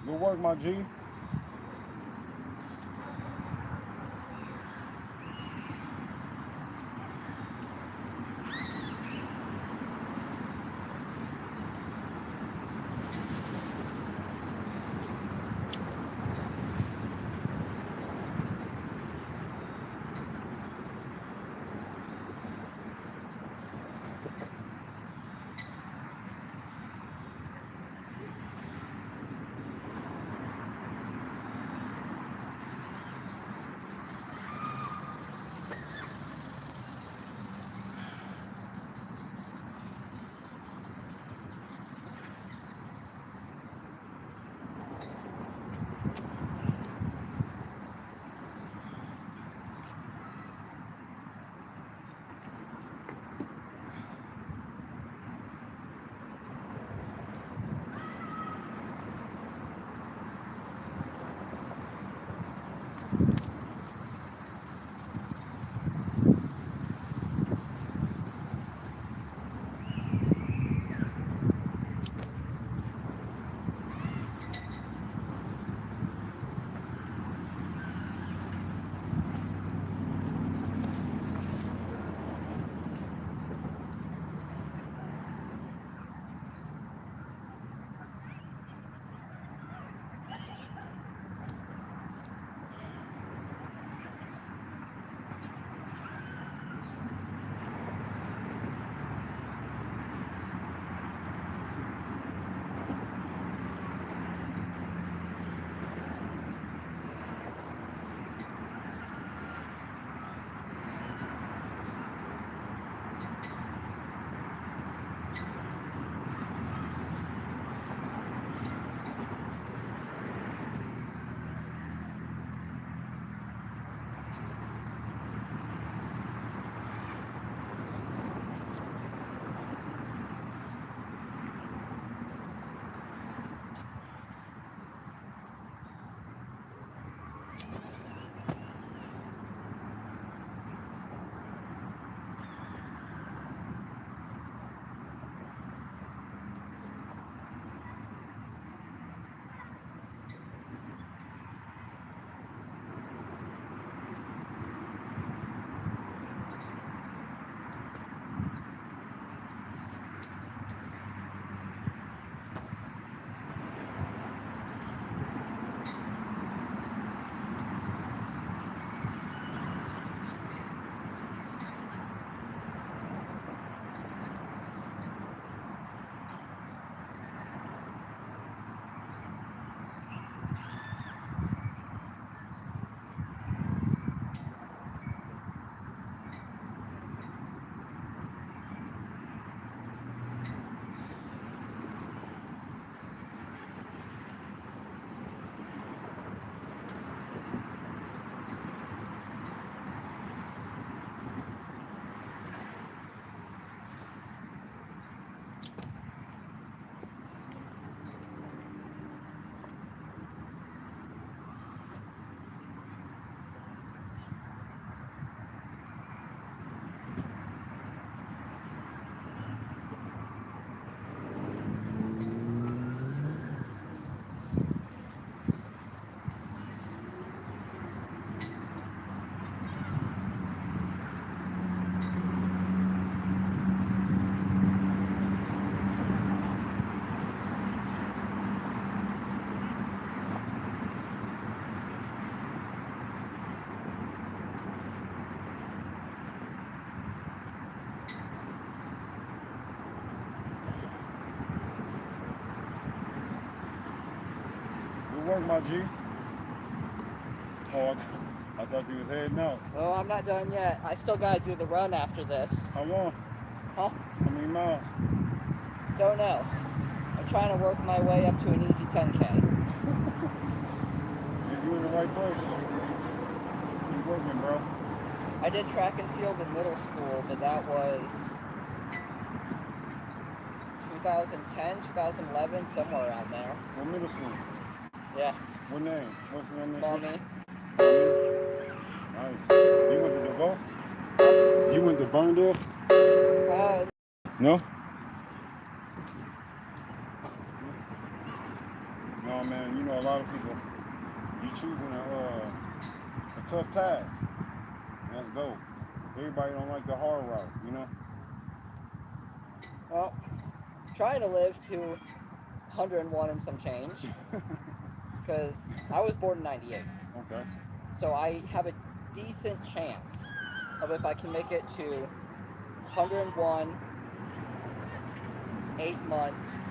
Good work, my G. Good work, my G. Oh, I thought you was heading out. Oh, I'm not done yet. I still gotta do the run after this. How long? Huh? How many miles? Don't know. I'm trying to work my way up to an easy 10K. You in the right place. Keep working, bro. I did track and field in middle school, but that was 2010, 2011, somewhere around there. What middle school? Yeah. What name? What's the name? Mommy. Nice. You went to DeVoe? You went to Burndale? No? No, Nah, man, you know, a lot of people, you choosing a tough task. And that's dope. Everybody don't like the hard route, you know? Well, trying to live to 101 and some change, because I was born in 98. Okay. So I have a decent chance of if I can make it to 101, 8 months,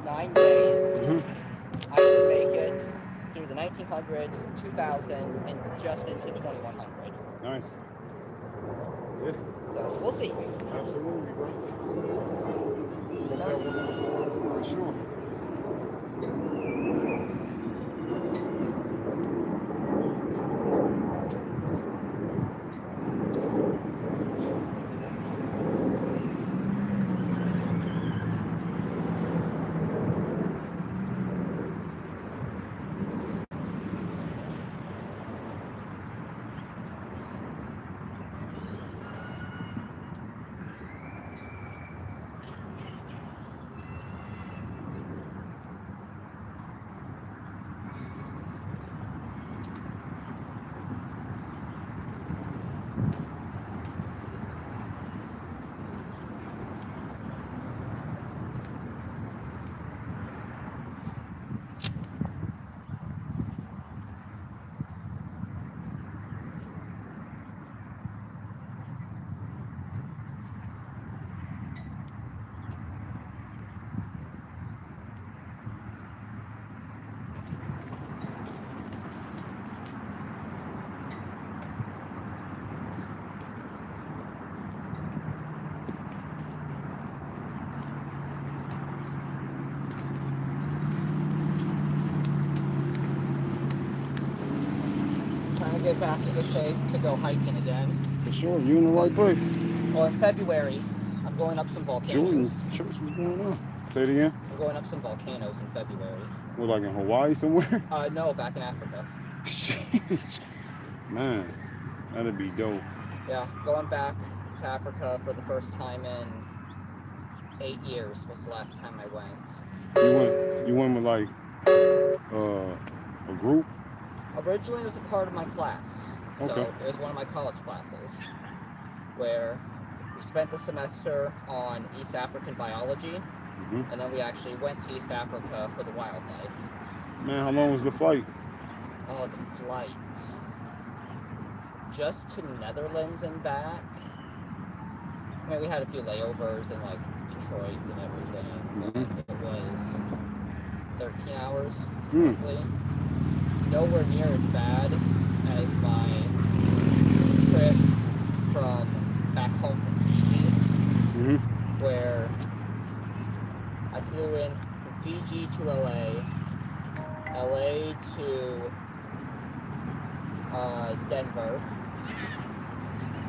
9 days, I can make it through the 1900s, 2000s, and just into 2100. Nice. Yeah, So we'll see. absolutely, bro. Hope that one for sure. Trying to get back into shape to go hiking again. For sure, you in the right place. Well, in February, I'm going up some volcanoes. Jordan's church was going on. Say it again. I'm going up some volcanoes in February. What, like in Hawaii somewhere? No, back in Africa. Jeez. Man, that'd be dope. Yeah, going back to Africa for the first time in 8 years was the last time I went. You went with like a group? Originally, it was a part of my class. So Okay. it was one of my college classes where we spent the semester on East African biology, and then we actually went to East Africa for the wildlife. Man, how long was the flight? Oh, the flight. Just to Netherlands and back. I mean, we had a few layovers in like Detroit and everything, but it was 13 hours, roughly. Nowhere near as bad as my trip from back home from Fiji, where I flew in from Fiji to LA, LA to Denver,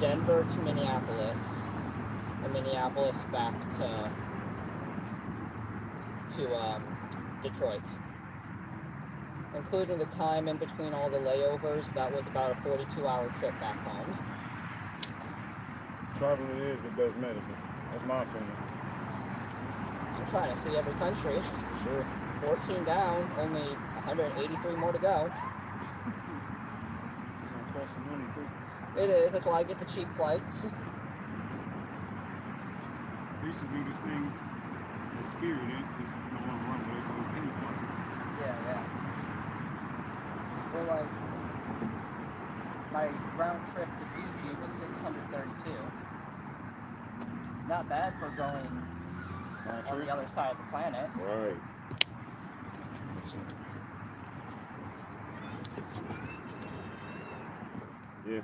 Denver to Minneapolis, and Minneapolis back to Detroit. Including the time in between all the layovers, that was about a 42-hour trip back home. Traveling is the best medicine. That's my opinion. I'm trying to see every country. For sure. 14 down, only 183 more to go. It's gonna cost some money too. It is, that's why I get the cheap flights. Basically, this thing is Spirit, it's no longer run, but it's little penny flights. Yeah. Well, like, my round trip to Fiji was 632. Not bad for going on the other side of the planet. Right. Yeah.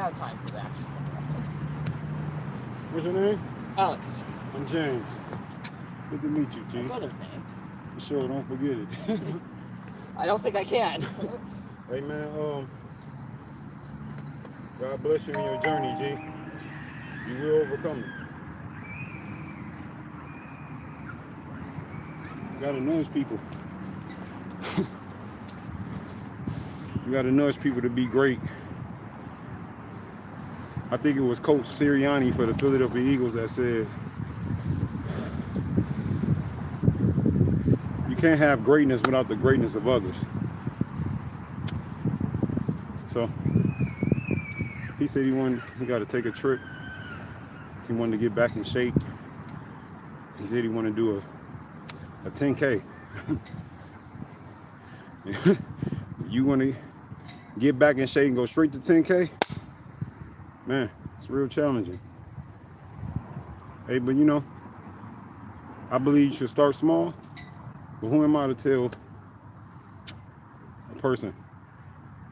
don't have time for that. What's your name? Alex. I'm James. Good to meet you, G. My brother's name. For sure, don't forget it. I don't think I can. Hey man, God bless you in your journey, G. You will overcome it. You gotta nudge people. You gotta nudge people to be great. I think it was Coach Sirianni for the Philadelphia Eagles that said, you can't have greatness without the greatness of others. So he said he got to take a trip. He wanted to get back in shape. He said he wanted to do a 10K. You want to get back in shape and go straight to 10K? Man, it's real challenging. Hey, but you know, I believe you should start small. But who am I to tell a person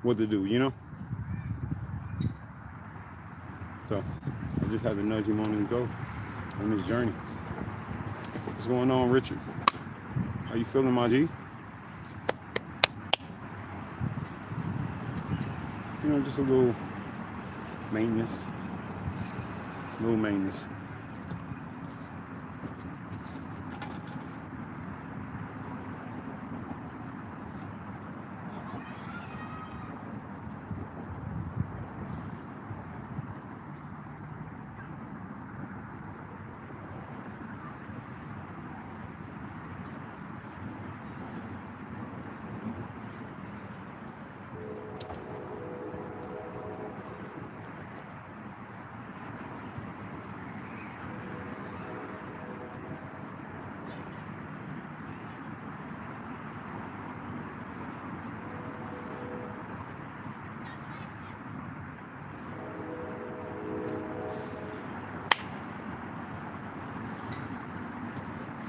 what to do, you know? So I just had to nudge him on and go on this journey. What's going on, Richard? How you feeling, my G? You know, just a little maintenance. Little maintenance.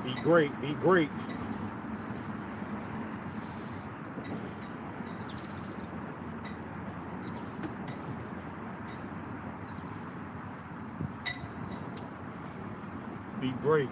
Be great, be great. Be great.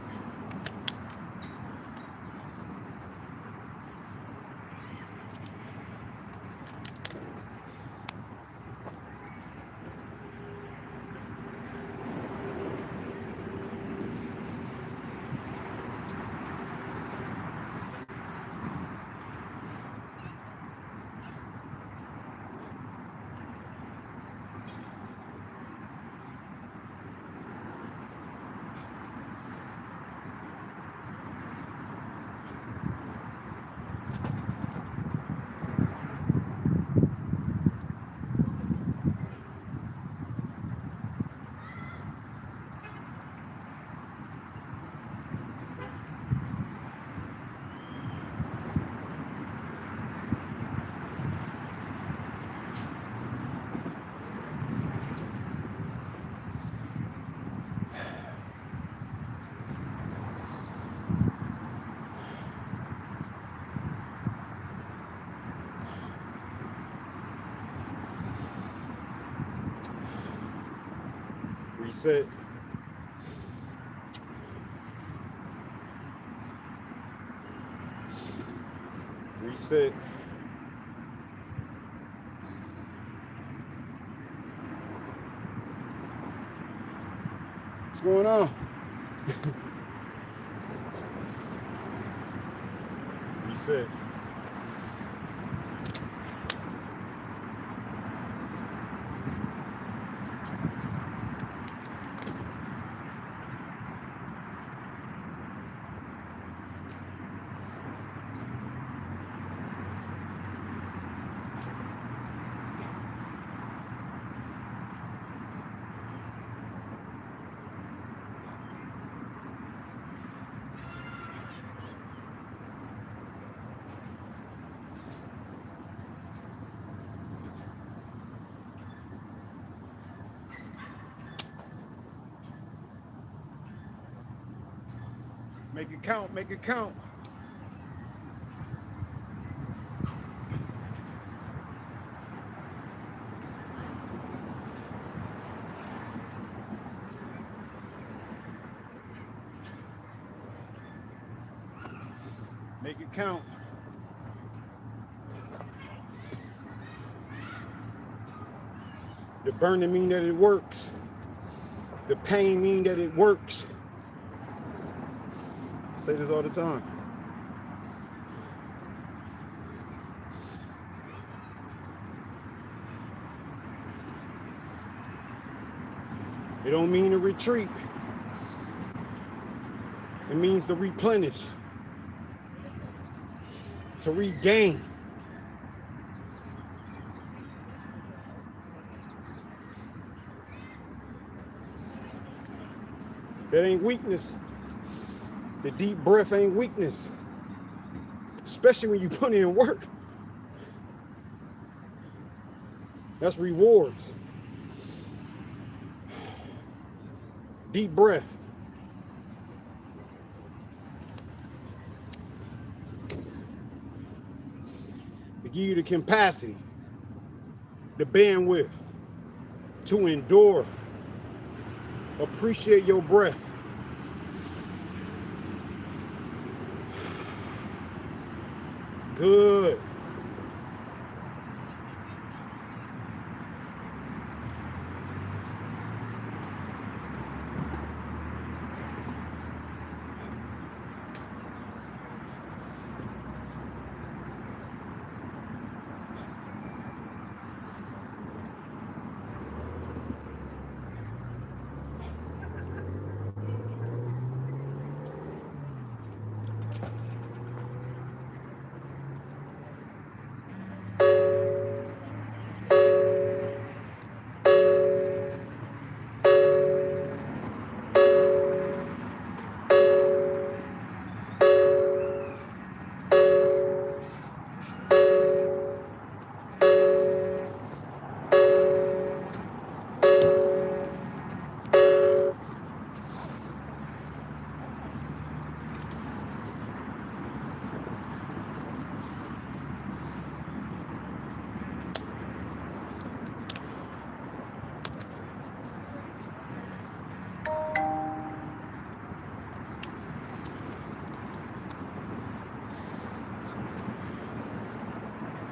Reset. Reset. What's going on? Reset. Make it count, make it count. Make it count. The burning mean that it works. The pain mean that it works. I say this all the time. It don't mean to retreat. It means to replenish, to regain. That ain't weakness. The deep breath ain't weakness, especially when you put in work. That's rewards. Deep breath. To give you the capacity, the bandwidth to endure. Appreciate your breath. Good.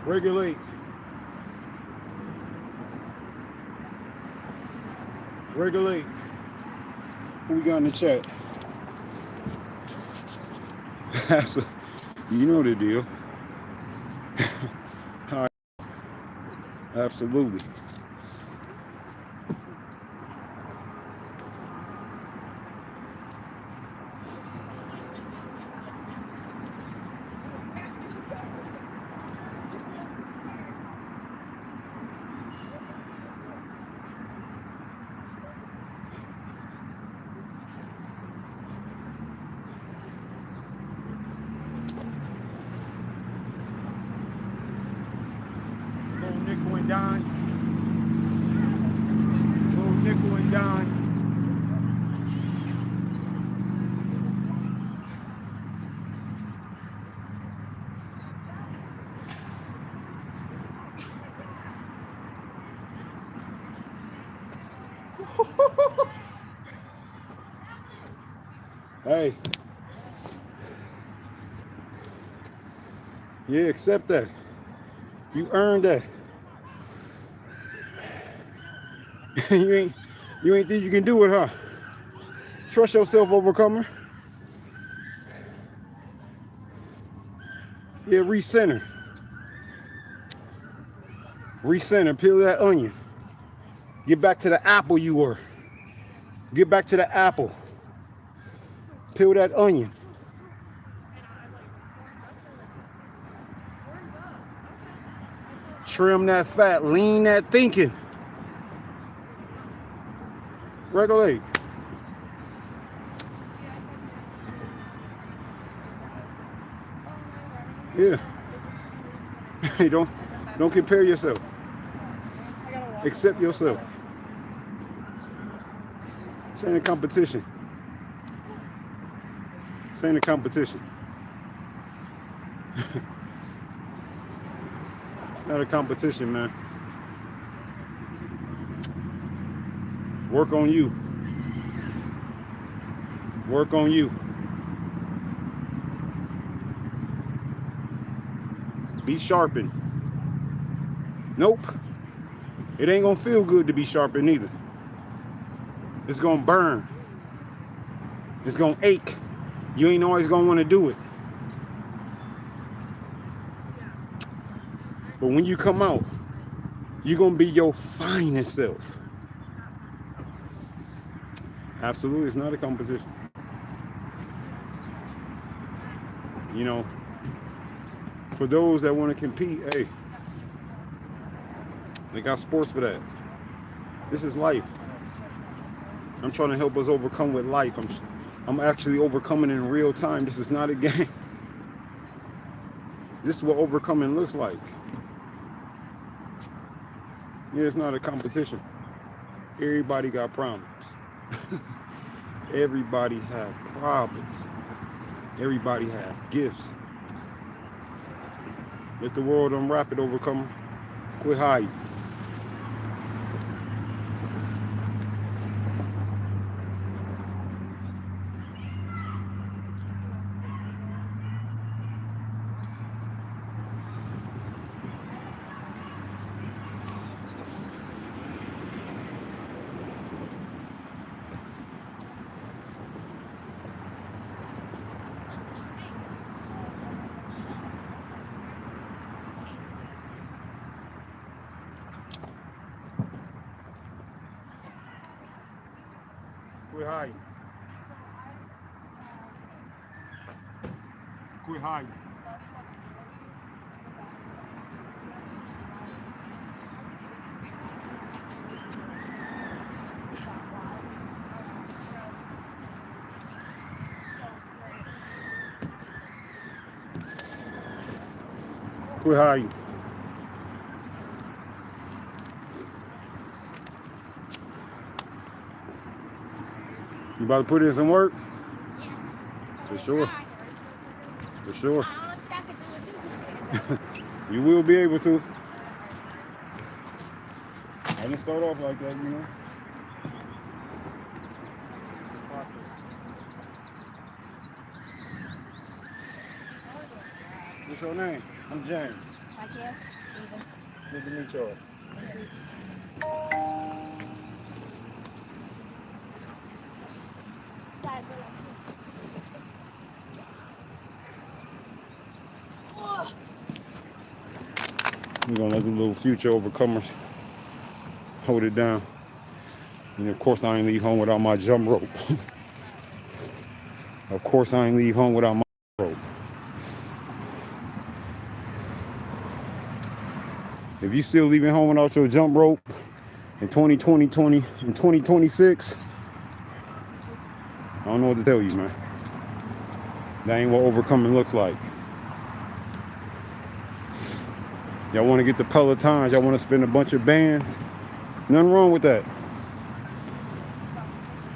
Regulate. Regulate. Who we got in the chat? You know the deal. Hi. Absolutely. Little nickel and dime. Little nickel and dime. Hey. Yeah, accept that. You earned that. you ain't think you can do it, huh? Trust yourself, overcomer. Yeah, recenter. Recenter, peel that onion. Get back to the apple you were. Get back to the apple. Peel that onion. Trim that fat, lean that thinking. Regulate. Yeah. Hey, don't compare yourself. Accept yourself. This ain't a competition. This ain't a competition. It's not a competition, man. Work on you. Work on you. Be sharpened. Nope. It ain't gonna feel good to be sharpened either. It's gonna burn. It's gonna ache. You ain't always gonna wanna do it. But when you come out, you're gonna be your finest self. Absolutely, it's not a competition. You know, for those that want to compete, hey, they got sports for that. This is life. I'm trying to help us overcome with life. I'm actually overcoming in real time. This is not a game. This is what overcoming looks like. Yeah, it's not a competition. Everybody got problems. Everybody have problems. Everybody have gifts. Let the world unwrap it, overcomer. Quit hiding. Quit hiding. Quit hiding. Quit hiding. You about to put in some work? Yeah. For sure. For sure. I don't know if I could do it. You will be able to. I didn't start off like that, you know. What's your name? I'm James. Hi, Kim. Steven. Good to meet y'all. We're gonna let the little future overcomers hold it down. And of course I ain't leave home without my jump rope. Of course I ain't leave home without my rope. If you still leaving home without your jump rope in 2020 and 2026, I don't know what to tell you, man. That ain't what overcoming looks like. Y'all want to get the Pelotons, y'all want to spend a bunch of bands. Nothing wrong with that.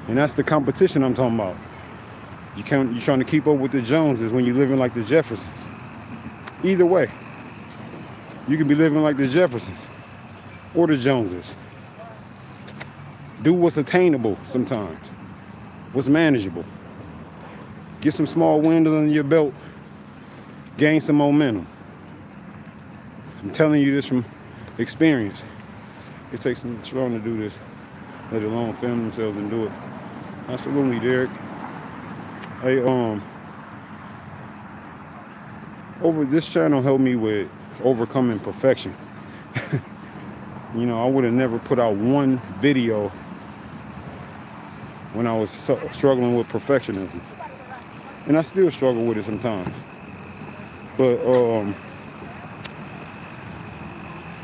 And that's the competition I'm talking about. You're trying to keep up with the Joneses when you're living like the Jeffersons. Either way, you can be living like the Jeffersons or the Joneses. Do what's attainable sometimes, what's manageable. Get some small wins under your belt, gain some momentum. I'm telling you this from experience. It takes some strong to do this, let alone film themselves and do it. Absolutely, Derek. Hey, over this channel helped me with overcoming perfection. You know, I would have never put out one video when I was struggling with perfectionism, and I still struggle with it sometimes. But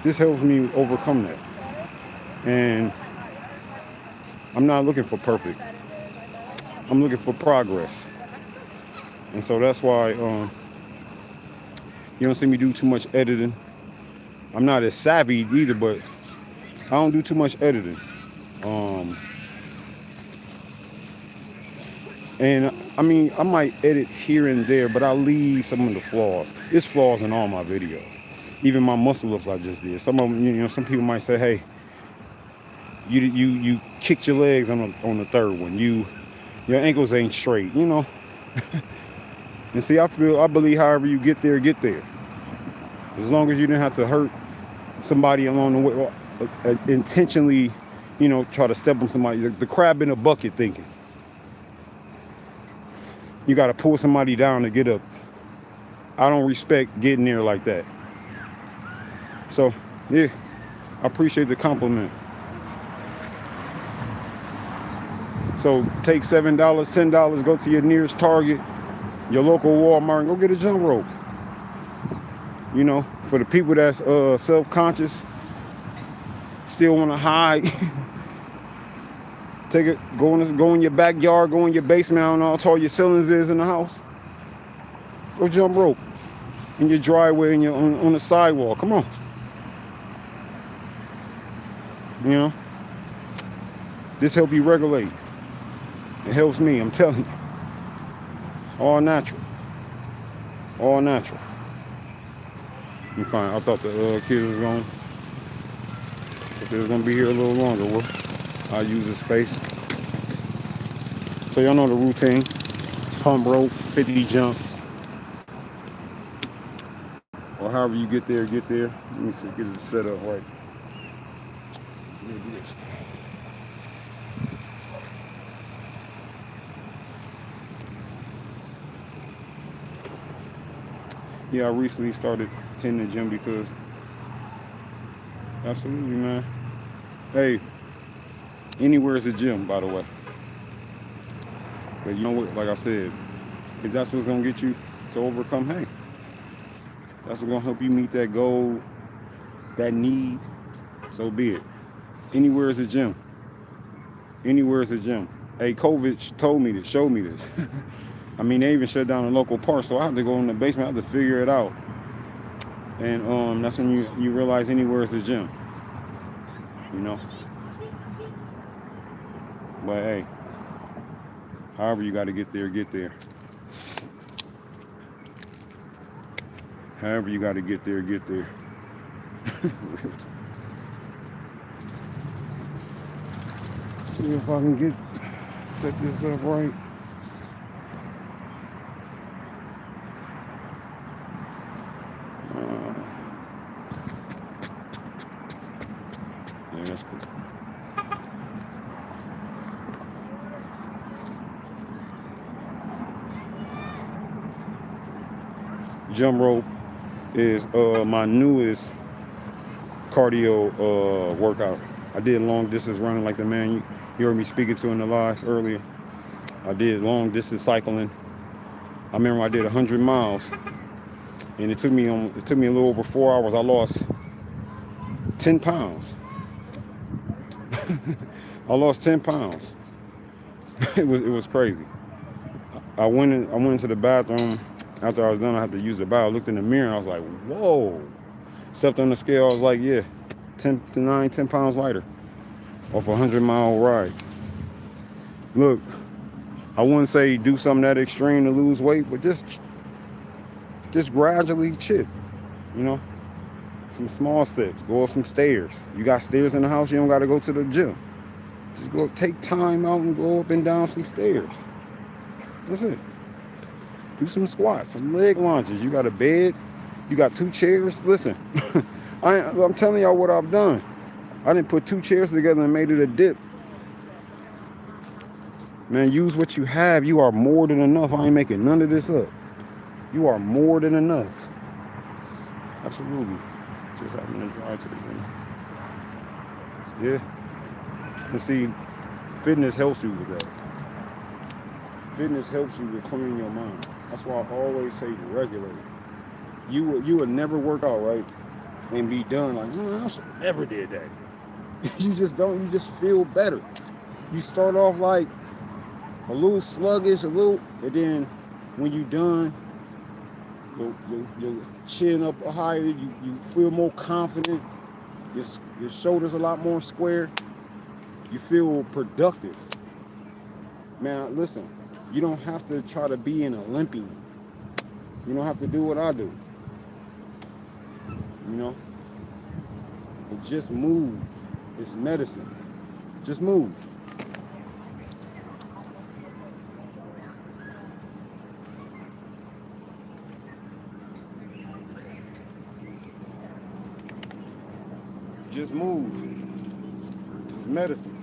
this helps me overcome that. And I'm not looking for perfect. I'm looking for progress. And so that's why you don't see me do too much editing. I'm not as savvy either, but I don't do too much editing. And I mean, I might edit here and there, but I leave some of the flaws. There's flaws in all my videos. Even my muscle ups I just did. Some of them, you know, some people might say, "Hey, you kicked your legs on the third one. Your ankles ain't straight," you know. And see, I believe however you get there, get there. As long as you didn't have to hurt somebody along the way, or, intentionally, try to step on somebody. The crab in a bucket thinking. You got to pull somebody down to get up. I don't respect getting there like that. So, yeah, I appreciate the compliment. So take $7, $10, go to your nearest Target, your local Walmart, and go get a jump rope. For the people that's self-conscious, still want to hide, take it, go in your backyard, go in your basement, I don't know how tall your ceilings is in the house. Go jump rope in your driveway, and on the sidewalk. Come on. This help you regulate. It helps me, I'm telling you. All natural. All natural. I'm fine. I thought the kids was going. If they was gonna be here a little longer, well, I'll use the space. So y'all know the routine. Pump rope, 50 jumps. Or however you get there, get there. Let me see, get it set up right. Let me do this. Yeah, I recently started hitting the gym because, absolutely, man. Hey, anywhere is a gym, by the way. But you know what, like I said, if that's what's gonna get you to overcome, hey, that's what's gonna help you meet that goal, that need, so be it. Anywhere is a gym. Anywhere is a gym. Hey, COVID told me this, showed me this. I mean, they even shut down a local park, so I had to go in the basement, I had to figure it out. And that's when you realize anywhere is a gym. But hey, however you got to get there, get there. However you got to get there, get there. See if I can set this up right. Yeah, that's cool. Jump rope is my newest cardio workout. I did long distance running like the man you heard me speaking to in the live earlier. I did long distance cycling. I remember I did 100 miles, and it took me a little over 4 hours. I lost 10 pounds. I lost 10 pounds. It was crazy. I went into the bathroom after I was done. I had to use the bathroom. I looked in the mirror and I was like, whoa. Stepped on the scale. I was like, yeah, 10 pounds lighter off a 100-mile ride. Look, I wouldn't say do something that extreme to lose weight, but just gradually chip, some small steps. Go up some stairs. You got stairs in the house, you don't got to go to the gym. Just go take time out and go up and down some stairs. That's it. Do some squats, some leg lunges. You got a bed, you got 2 chairs. Listen, I'm telling y'all what I've done. I didn't put 2 chairs together and made it a dip. Man, use what you have. You are more than enough. I ain't making none of this up. You are more than enough. Absolutely. Just having to drive to the gym. Yeah. And see, fitness helps you with that. Fitness helps you with clearing your mind. That's why I always say regulate. You would never work out, right? And be done like, I should never did that. You just don't. You just feel better. You start off like a little sluggish, and then when you done, your chin up higher, you feel more confident. Your shoulders a lot more square. You feel productive. Man, listen, you don't have to try to be an Olympian. You don't have to do what I do. But just move. It's medicine. Just move. Just move. It's medicine.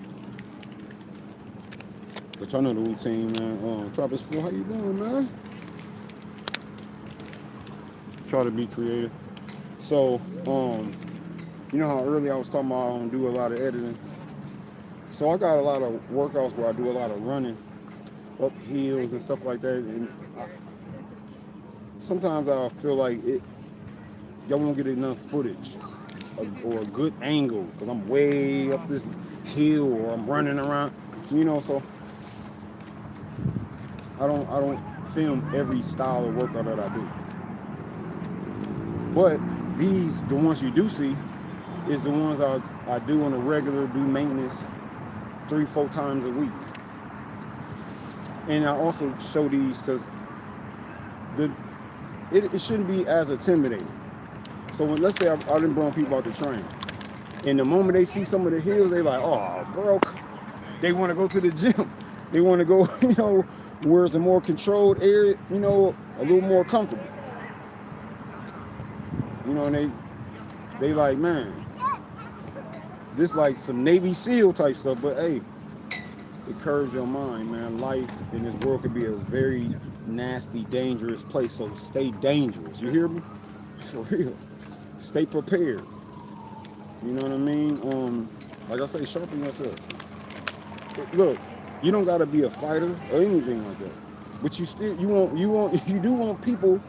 But y'all know the routine, man. Trappers Fool, how you doing, man? Try to be creative. So, you know how early I was talking about I don't do a lot of editing. So I got a lot of workouts where I do a lot of running up hills and stuff like that. And sometimes I feel like y'all won't get enough footage or a good angle because I'm way up this hill or I'm running around, you know. So I don't film every style of workout that I do. But the ones you do see is the ones I do on a regular, do maintenance 3-4 times a week. And I also show these because it shouldn't be as intimidating. So when, let's say I done brought people out to train, and the moment they see some of the hills, they like, oh, bro, they want to go to the gym. They want to go, you know, where it's a more controlled area, you know, a little more comfortable. You know, and they like, man, this like some Navy SEAL type stuff, but hey, it curves your mind, man. Life in this world could be a very nasty, dangerous place, so stay dangerous. You hear me? For real. Stay prepared. You know what I mean? Like I say, sharpen yourself. Look, you don't gotta be a fighter or anything like that. But you do want people,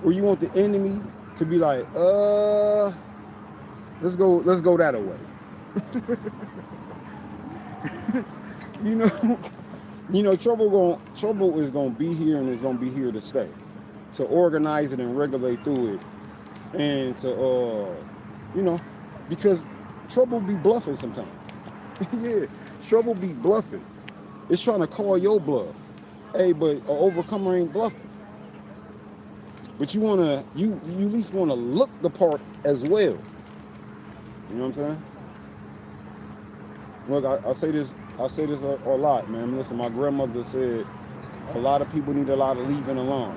or you want the enemy to be like, let's go that way. You know, trouble is gonna be here, and it's gonna be here to stay. To organize it and regulate through it, and to you know, because trouble be bluffing sometimes. Yeah, trouble be bluffing. It's trying to call your bluff. Hey, but an overcomer ain't bluffing. But you at least wanna look the part as well. You know what I'm saying? Look, I say this a lot, man. Listen, my grandmother said a lot of people need a lot of leaving alone.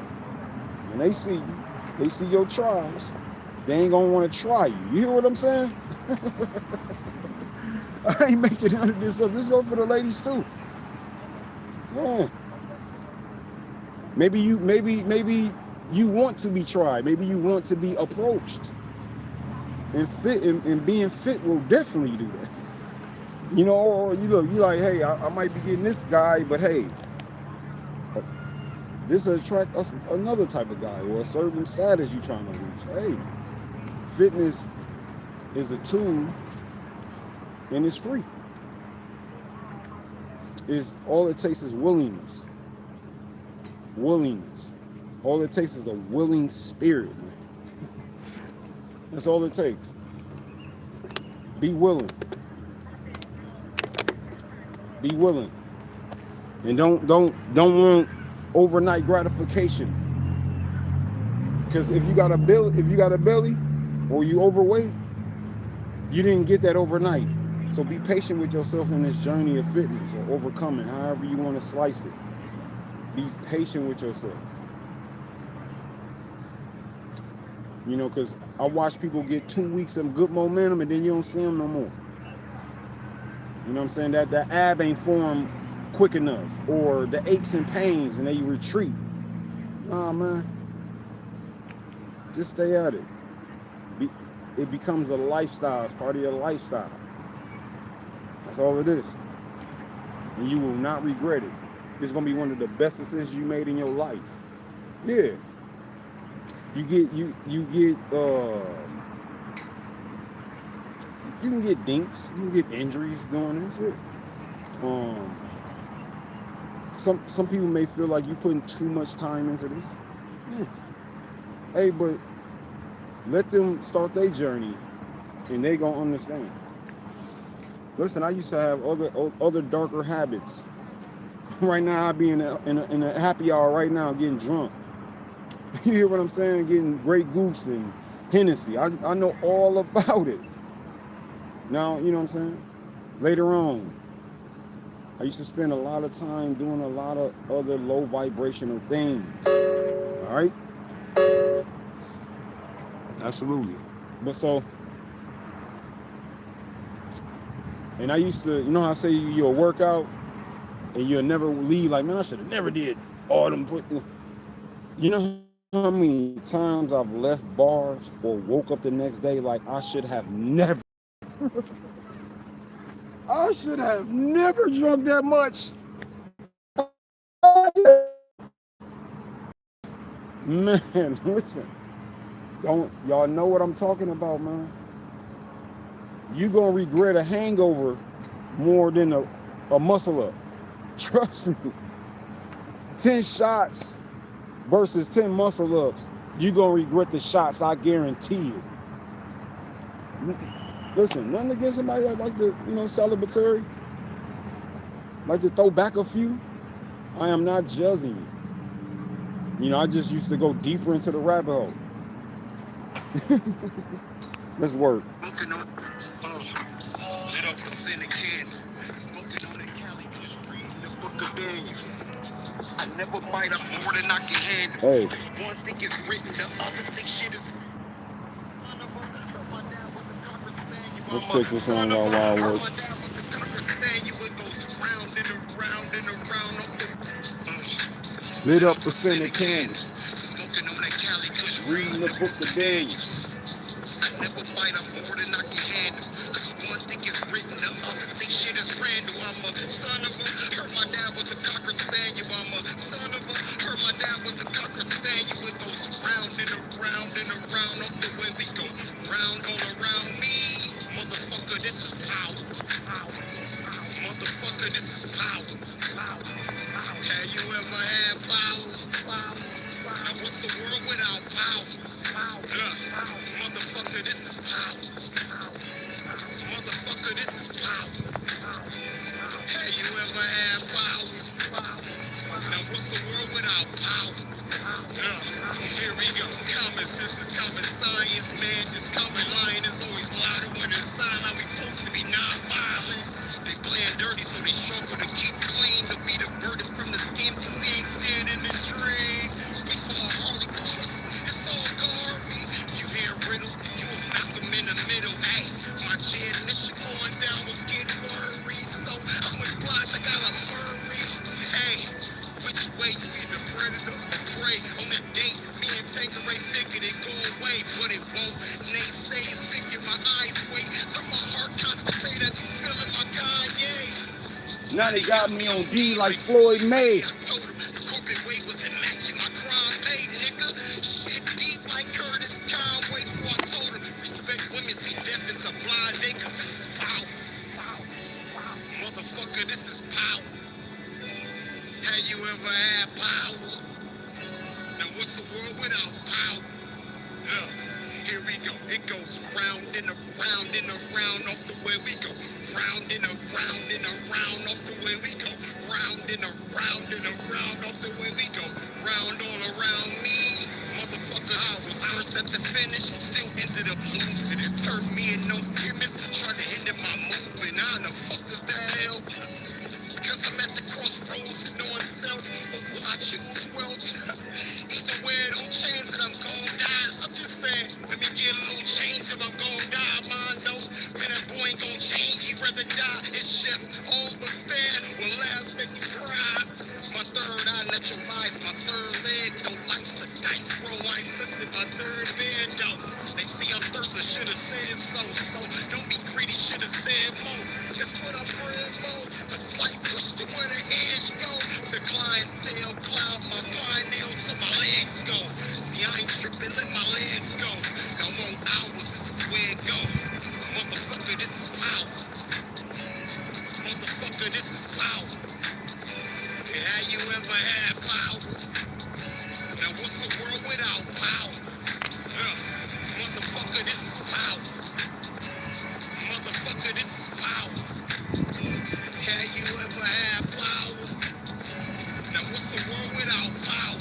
When they see your tries, they ain't gonna want to try you. You hear what I'm saying? I ain't making none of this up. This go for the ladies too. Yeah. Maybe you want to be tried. Maybe you want to be approached. And being fit will definitely do that. You know, or you like, hey, I might be getting this guy, but hey, this will attract us another type of guy or a certain status you're trying to reach. Hey, fitness is a tool, and it's free. All it takes is willingness. Willingness. All it takes is a willing spirit, man. That's all it takes. Be willing. Be willing, and don't want overnight gratification. Because if you got a belly, or you overweight, you didn't get that overnight. So be patient with yourself in this journey of fitness or overcoming, however you want to slice it. Be patient with yourself. You know, because I watch people get 2 weeks of good momentum, and then you don't see them no more. You know what I'm saying? That ab ain't formed quick enough, or the aches and pains, and they retreat. Nah, man. Just stay at it. It becomes a lifestyle. It's part of your lifestyle. That's all it is. And you will not regret it. It's gonna be one of the best decisions you made in your life. Yeah. You can get dinks, you can get injuries doing this shit. Some people may feel like you're putting too much time into this. Yeah. Hey, but let them start their journey, and they gonna understand. Listen, I used to have other darker habits. Right now, I be in a happy hour right now, getting drunk. You hear what I'm saying? Getting Grey Goose and Hennessy. I know all about it. Now, you know what I'm saying? Later on, I used to spend a lot of time doing a lot of other low vibrational things. All right? Absolutely. But so, And I used to, you know how I say you'll work out and you'll never leave like, man, I should have never did all them put. You know how many times I've left bars or woke up the next day like I should have never drunk that much. Man, listen. Don't y'all know what I'm talking about, man? You gonna regret a hangover more than a muscle up. Trust me. 10 shots versus 10 muscle ups. You gonna regret the shots, I guarantee you. Listen, nothing against somebody that like to, celebratory, like to throw back a few. I am not judging you. I just used to go deeper into the rabbit hole. Let's work. Lit up a cent of candle, smoking on the Cali, push reading the book of Daniels. I never bite up more than I can handle. Hey. One thing is written, the other thing shit is. Let's check this on while work. Lit up a cent of candle, Smoking on that Cali, push reading the book of Daniels. I never bite up more than I can handle. Cause one thing is written, the other thing shit is random. I'm a son of a, heard my dad was a Cocker Spaniel. I'm a son of a, heard my dad was a Cocker Spaniel. It goes round and around and around off the way we go. Round all around me. Motherfucker, this is power. Motherfucker, this is power. Have you ever had power? Now what's the world without power? Motherfucker, this is power. Motherfucker, this is power. Have you ever had power? Now what's the world without power? Here we go. Common sense is common science, man. This common line is always louder when it's silent. We supposed to be non-violent. They playing dirty, so they struggle to keep clean. To be diverted from the scheme, cause he ain't seeing in the dream. Before Harley could trust me, it's all Garvey. You hear riddles, you'll knock them in the middle. Hey, my ammunition going down was getting worried. So I'm with Blanche, I got a Murray. Hey, which way you be the predator or prey? On the date, me and Tanqueray figured it go away, but it won't. Naysays figure my eyes wait. Till my heart constipated, I be spilling my Kanye. Now they got me on D like Floyd May. I told him the corporate weight wasn't matching my crime pay, nigga. Shit deep like Curtis Conway, so I told him respect women, see death is a blind day, cause this is power. Motherfucker, this is power. Have you ever had power? Now what's the world without power? Here we go. It goes round and around and around off the way we go. Round and around and around off the way we go. Round and around and around off the way we go. Round all around me. Motherfucker, I was first at the finish. Still ended up losing. It turned me in no chemist. Tried to hinder my movement. How the fuck does that help? Because I'm at the crossroads to knowing self. Or will I choose wealth? Either way, don't change that I'm gon' die. I'm just saying, let me get a little change if I'm gon' die. Mondo, man, that boy ain't gon' change. He'd rather die. It's just overstand. Will last make you cry. My third eye neutralized my third leg. No life's a dice roll. I slipped in my third bed, though. They see I'm thirsty, should've said so. So don't be greedy, should've said more. That's what I'm praying for. A slight push to where the edge go. The clientele cloud my nails so my legs go. See, I ain't tripping, let my legs go. I want hours, this is where it go. Motherfucker, this is power. Motherfucker, this is power. And have you ever had power? Now what's the world without power? Motherfucker, this is power. Motherfucker, this is power. Have you ever had power? Now what's the world without power?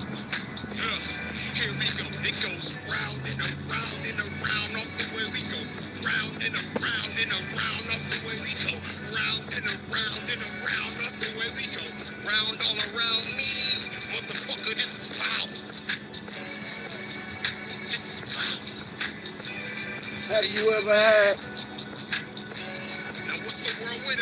Here we go. It goes round and around and around off the way we go. Round and around and around off the way we go. Round and around and around off the way we go. Round all around me. Motherfucker, this is power. This is power. Have you ever had? Now what's the world without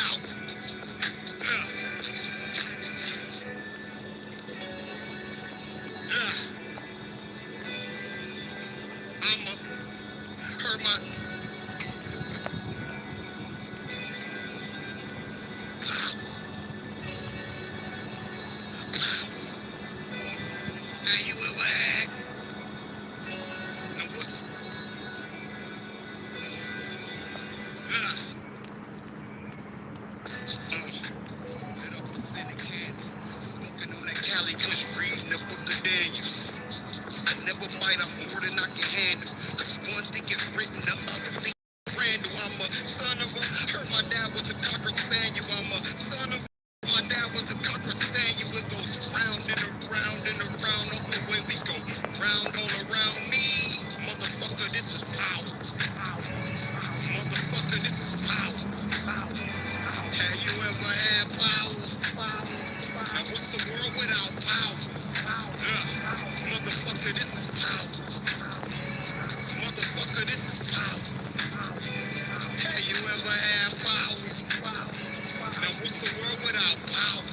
Cali Kush reading the book of Daniels. I never bite off more than I can handle. Cause one thing is written, the other thing is Randall. I'm a son of a, heard my dad was a Cocker Spaniel. I'm a son of a, my dad was a Cocker Spaniel. It goes round and around and around off the way we go. Round all around me. Motherfucker, this is power. Motherfucker, this is power. Have you ever had power? Now what's the world without power? Motherfucker, this is power. Motherfucker, this is power. Have you ever had power? Now what's the world without power?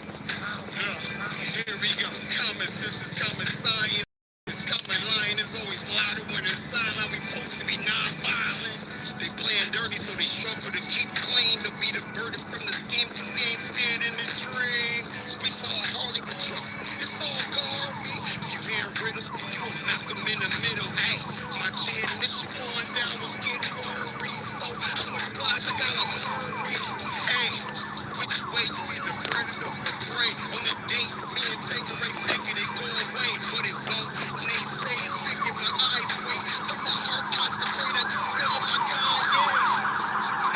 Here we go. Common sense is common science. It's common lying is always louder when it's silent. We supposed to be non-violent. They playing dirty so they struggle to keep clean. To be the burden from the scheme cause he ain't seeing in the dream. We fall hardly but trust me, it's all Garvey. If you hear riddles, you gon' knock them in the middle. Hey, my chin, this shit going down was getting worried. So I'm obliged, I gotta hurry. Hey, which way you either predator or prey? On the date, me and Tangeray figured it go away, but it won't. They say it's figured my eyes wait. So my heart constipated at the smell of my God, yeah.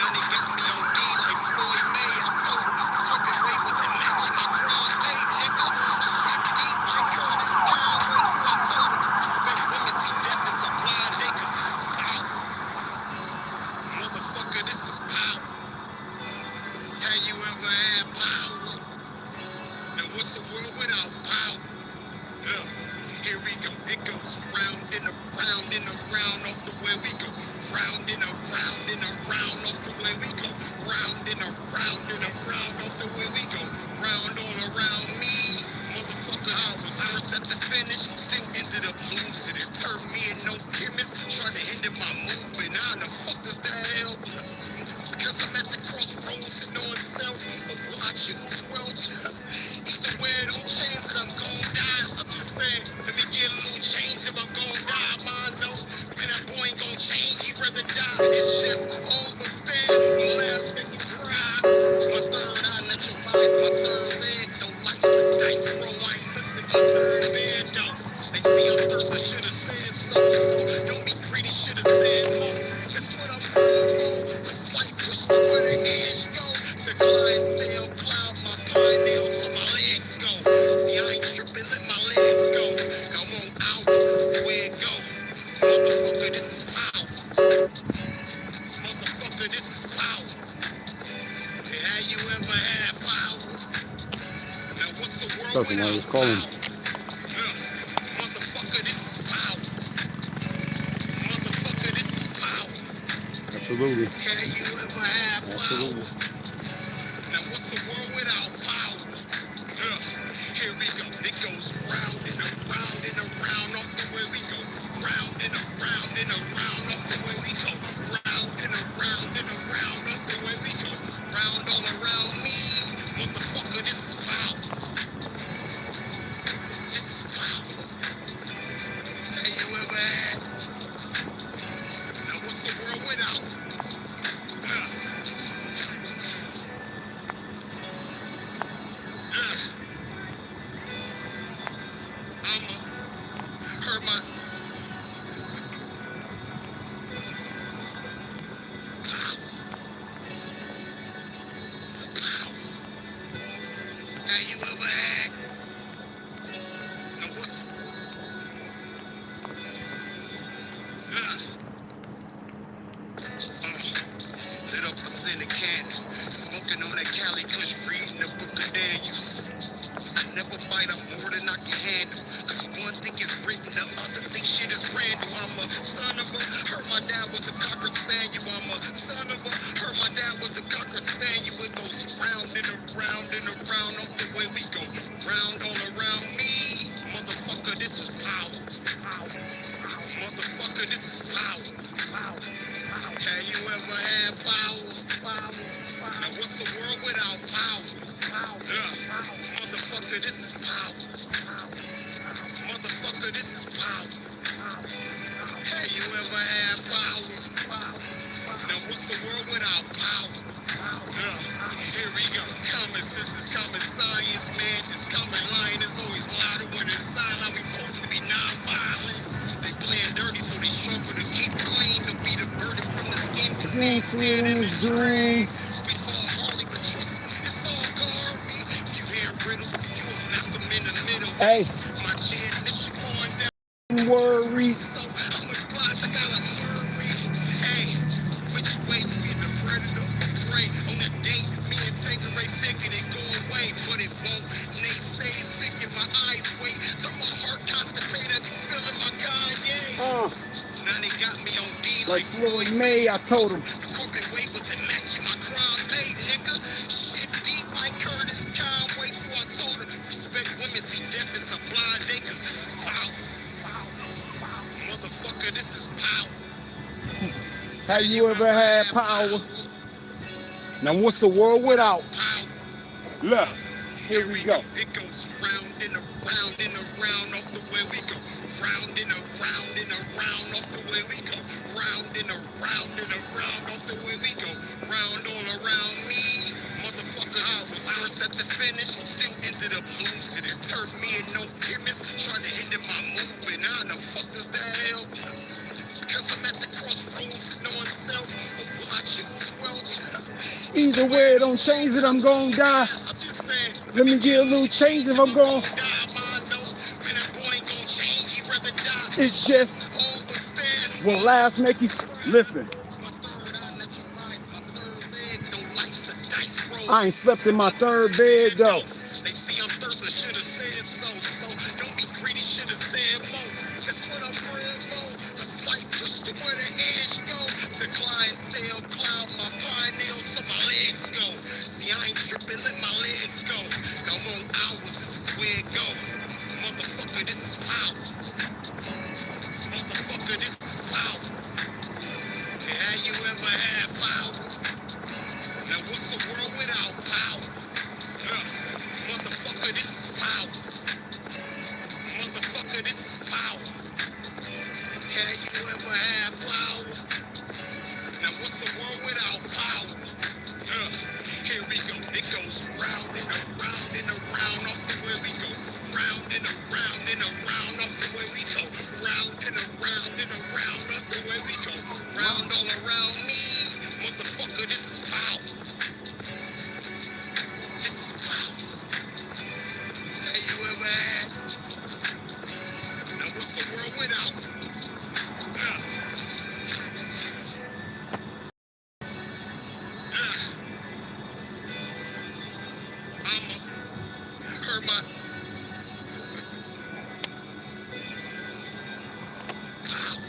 Now they got me on D like Floyd May. I told them the corporate weight wasn't matching my crime pay, nigga. Shit deep like Curtis Conway. So I told them respect women, see death as a blind day, cause this is power. Motherfucker, this is power. Have you ever had power? Now what's the world without power? Here we go. It goes round and around and around off the way we go. Round and around and around off the way we go. Round and around and around off the way we go. Round all around me. Motherfucker, I was first at the finish. Still ended up losing it. Turned me and no chemist. Tried to hinder my movement. How the fuck does that help? Because I'm at the crossroads and knowing self. But will I choose wealth? Either way, don't change that I'm gon' die. I'm just saying, let me get a little change if I'm gon' die. Man, no, man, that boy ain't gon' change. He'd rather die. It's just overstand. The last nigga cry. My third eye neutralize my third leg. Don't like some dice. Roll I slip to my third bed. Don't. They see I'm thirsty. Should've said so. Don't be greedy. Should've said no. That's what I'm going for. The flight push to where the edge go. The clientele cloud my pineal so my legs go. See, I ain't tripping, let my legs go. I want hours, this is where it go. Motherfucker, this is power. Motherfucker, this is power. Hey, have you ever had power? Now what's the world Fucking without I was calling. power? Motherfucker, this is power. Motherfucker, this is power. Absolutely. Have you ever had power? Absolutely. Now what's the world without power? Here we go. It goes round and around and around off the way we go. Round and around and around off the way we go. Round and around and around off the way we go. Round all around me. Motherfucker, this is power. This is power. Have you ever had? Now what's the world without? Heard my power. Have you ever had? Now what's lit up a scented candle, smoking on that Cali Kush, reading the book of Daniels. I never bite off more than I can handle. Cause one thing is written, the other thing shit is Randall. I'm a son of a, heard my dad was a Cocker Spaniel. I'm a son of a, heard my dad was a Cocker Spaniel. It goes round and around and around off the way we go. Round all around me. Motherfucker, this is power. Motherfucker, this is power. Have you ever had power? Now what's the world without power? Motherfucker, this is power. Motherfucker, this is power. Have you ever had power? Now what's the world without power? Here we go. Common sense is common science, man. This common line is always loud. ain't see it in his dream. We fall Harley, but trust me, it's all Garvey. You hear riddles, you will knock them in the middle. Hey, My chin, this shit going down. worry. So I'm with Blanche, I got a Murray. Hey, which way we the predator or prey? On a date, me and Tangeray figured it go away, but it won't. Naysays figure my eyes wait. So my heart constipated, I be spilling my Kanye. Now they got me on D Like Floyd May, I told him. the corporate weight wasn't matching my crime pay, nigga. Shit deep like Curtis Conway, so I told him, respect women, see death is a blind day, cause this is power. Motherfucker, this is power. Have you ever had power? Now what's the world without? Power. Look, here we go. It goes round and around and around off the way we go. Round and around and around off the way we go. Round and around and around off the way we go. Round all around me. Motherfucker, I was first at the finish. Still ended up losing it. Turned me and no chemist. Tried to hinder my movement. How the fuck does that help? Because I'm at the crossroads, knowing self. Or will I choose wealth? Either way, it don't change it, I'm gonna die. I'm just saying. Let me get a little change if I'm gonna. Die, man, no. Man, that boy ain't gonna change. He'd rather die. It's just Overstand. will last make you listen. My third eye neutralize my third leg. Though life's a dice roll. I ain't slept in my third bed though. They see I'm thirsty, should have said so. So don't be greedy, should have said more. That's what I'm praying for. A slight push to where the edge go. The clientele cloud my pineal so my legs go. See, I ain't tripping, let my legs go. No more hours, this is where it go. Motherfucker, this is power. Motherfucker, this is power. Have you ever had power? Now what's the world without power? Motherfucker, this is power. Motherfucker, this is power. Have you ever had power? Now what's the world without power? Here we go. It goes round and around and around off the way we go. Round and around and around off the way we go. Round and around and around off the way we go. Round all around me. Motherfucker, this is power. This is power. Have you ever had? Now what's the world without? Heard my power.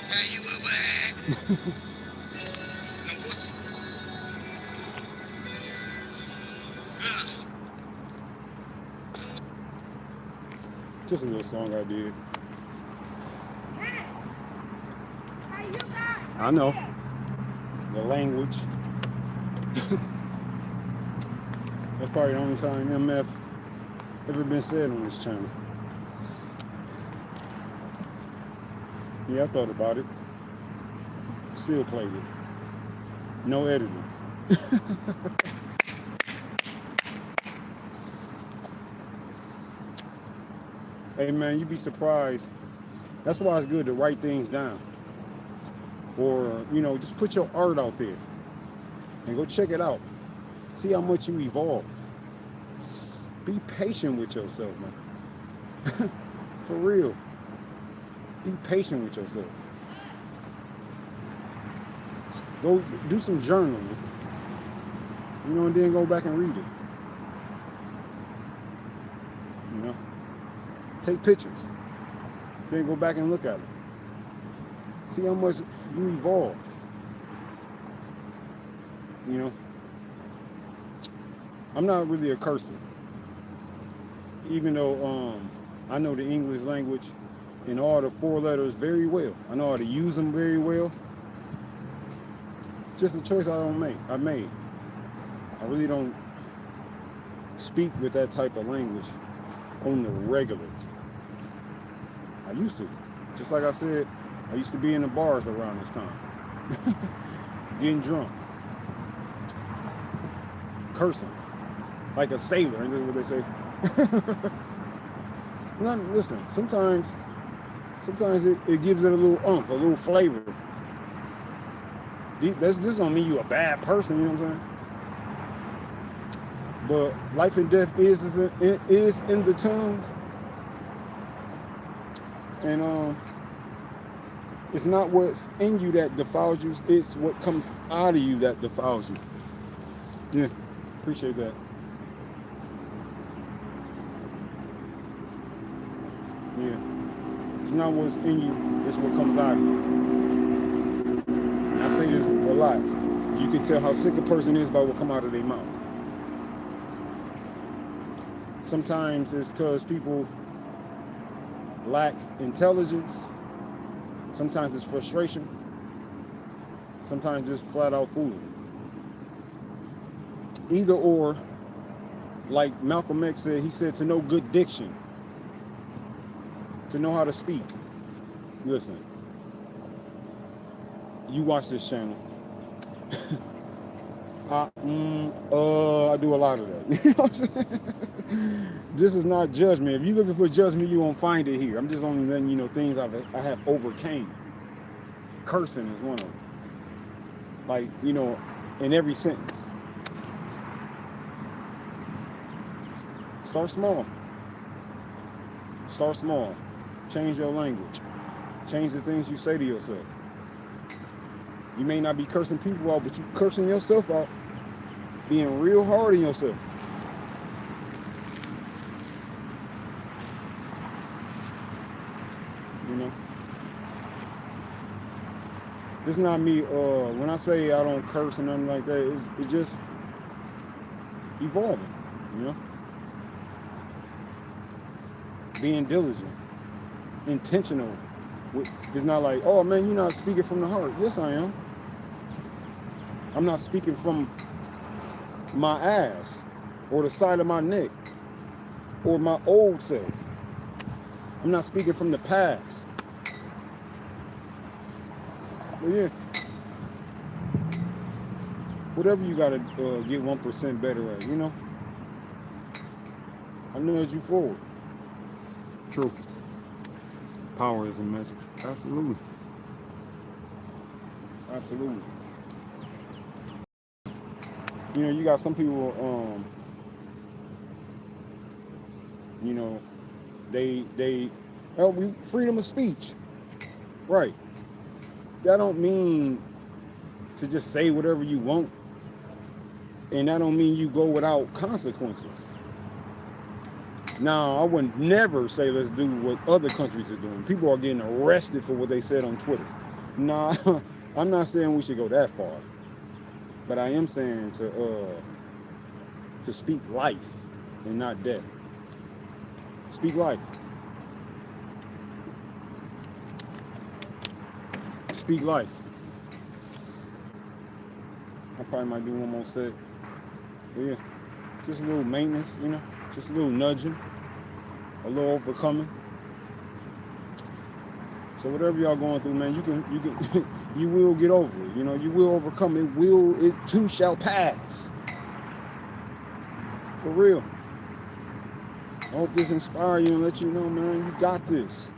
Have you ever had? Now what's Just a little song I did. Hey, you got I know. The language. That's probably the only time MF ever been said on this channel. Yeah, I thought about it. Still played it. No editing. Hey man, you'd be surprised. That's why it's good to write things down. Or, you know, just put your art out there and go check it out. See how much you evolve. Be patient with yourself, man. For real. Be patient with yourself. Go do some journaling. You know, and then go back and read it. You know? Take pictures. Then go back and look at it. See how much you evolved. You know? I'm not really a cursor. Even though I know the English language and all the 4 letters very well. I know how to use them very well. Just a choice I made. I really don't speak with that type of language on the regular. I used to. Just like I said, I used to be in the bars around this time. Getting drunk. Cursing. Like a sailor, isn't that what they say? Listen, sometimes sometimes it gives it a little oomph, a little flavor. This don't mean you a bad person, you know what I'm saying? But life and death is in the tongue. And it's not what's in you that defiles you, it's what comes out of you that defiles you. Yeah, appreciate that. Yeah. It's not what's in you, it's what comes out of you. And I say this a lot. You can tell how sick a person is by what come out of their mouth. Sometimes it's because people lack intelligence. Sometimes it's frustration. Sometimes just flat out foolery. Either or, like Malcolm X said, he said to know good diction, to know how to speak. Listen, you watch this channel. I do a lot of that. You know what I'm saying? This is not judgment. If you're looking for judgment, you won't find it here. I'm just only letting you know things I have overcame. Cursing is one of them. Like, you know, in every sentence. Start small. Start small. Change your language. Change the things you say to yourself. You may not be cursing people out, but you're cursing yourself out. Being real hard on yourself. You know? This is not me, when I say I don't curse or nothing like that, it's just evolving, you know? Being diligent, intentional. It's not like, oh man, you're not speaking from the heart. Yes, I am. I'm not speaking from my ass or the side of my neck or my old self. I'm not speaking from the past. But yeah, whatever you gotta get 1% better at, you know? I nudge you forward. True. Power is a message. Absolutely. Absolutely. You know, you got some people, you know, they freedom of speech. Right. That don't mean to just say whatever you want. And that don't mean you go without consequences. Now, I would never say let's do what other countries are doing. People are getting arrested for what they said on Twitter. Nah, I'm not saying we should go that far. But I am saying to speak life and not death. Speak life. Speak life. I probably might do one more set. But yeah, just a little maintenance, you know, just a little nudging, a little overcoming. So whatever y'all going through, man, you can you will get over it. You know, you will overcome it. It too shall pass. For real. I hope this inspires you and let you know, man, you got this.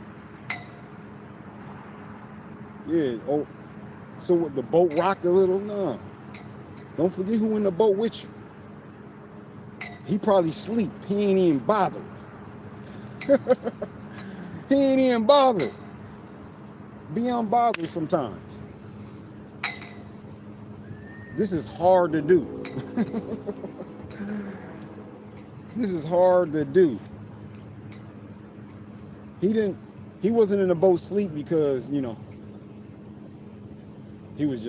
Yeah. Oh, so what, the boat rocked a little? Nah. Don't forget who in the boat with you. He probably sleep. He ain't even bothered. He ain't even bothered. Be unbothered sometimes. This is hard to do. This is hard to do. He wasn't in the boat sleep because, you know, he was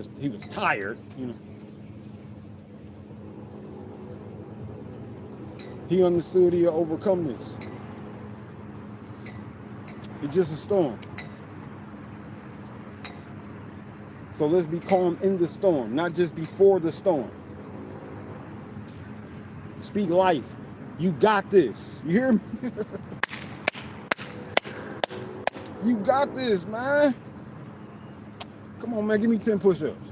tired, you know. He understood he'd overcome this. It's just a storm. So let's be calm in the storm, not just before the storm. Speak life. You got this. You hear me? You got this, man. Come on, man. Give me 10 push-ups.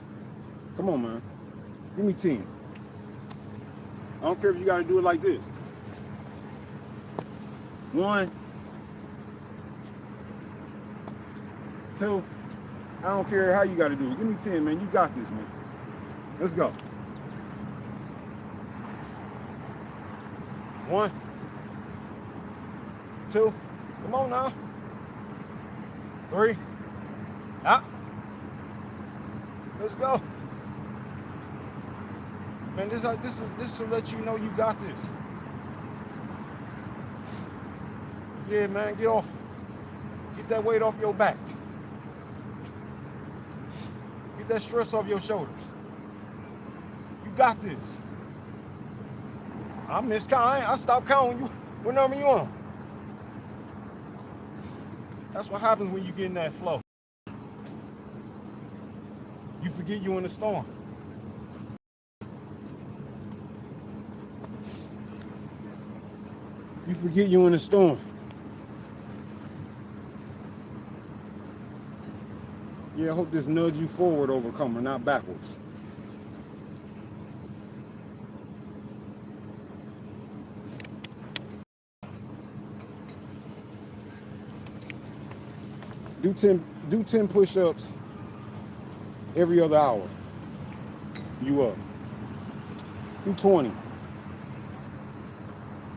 Come on, man. Give me 10. I don't care if you got to do it like this. 1, 2. I don't care how you got to do it. Give me 10, man. You got this, man. Let's go. 1, 2. Come on now. 3. Out. Let's go. Man, this will let you know you got this. Yeah, man, get off. Get that weight off your back. Get that stress off your shoulders. You got this. I stopped counting you. What number you on? That's what happens when you get in that flow. You forget you in the storm. You forget you in the storm. Yeah, I hope this nudge you forward, overcomer, not backwards. Do 10 push-ups every other hour. You up. Do 20.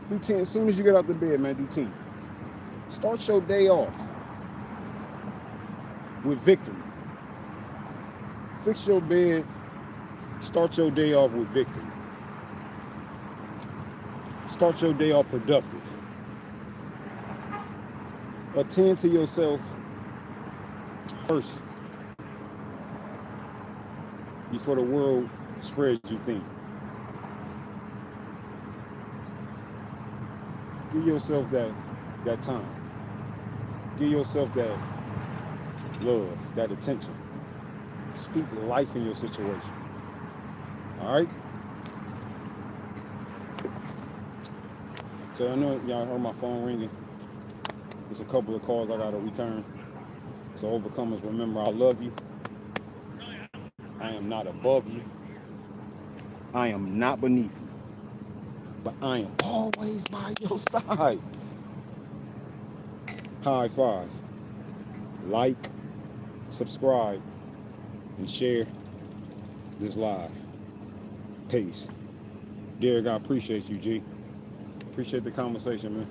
Do 10 as soon as you get out the bed, man. Do 10. Start your day off with victory. Fix your bed. Start your day off with victory. Start your day off productive. Attend to yourself first before the world spreads you thin. Give yourself that time. Give yourself that love, that attention. Speak life in your situation. All right? So I know y'all heard my phone ringing. There's a couple of calls I gotta return. So overcomers, remember, I love you. I am not above you. I am not beneath you. But I am always by your side. High five. Like, subscribe, and share this live. Peace. Derek, I appreciate you, G. Appreciate the conversation, man.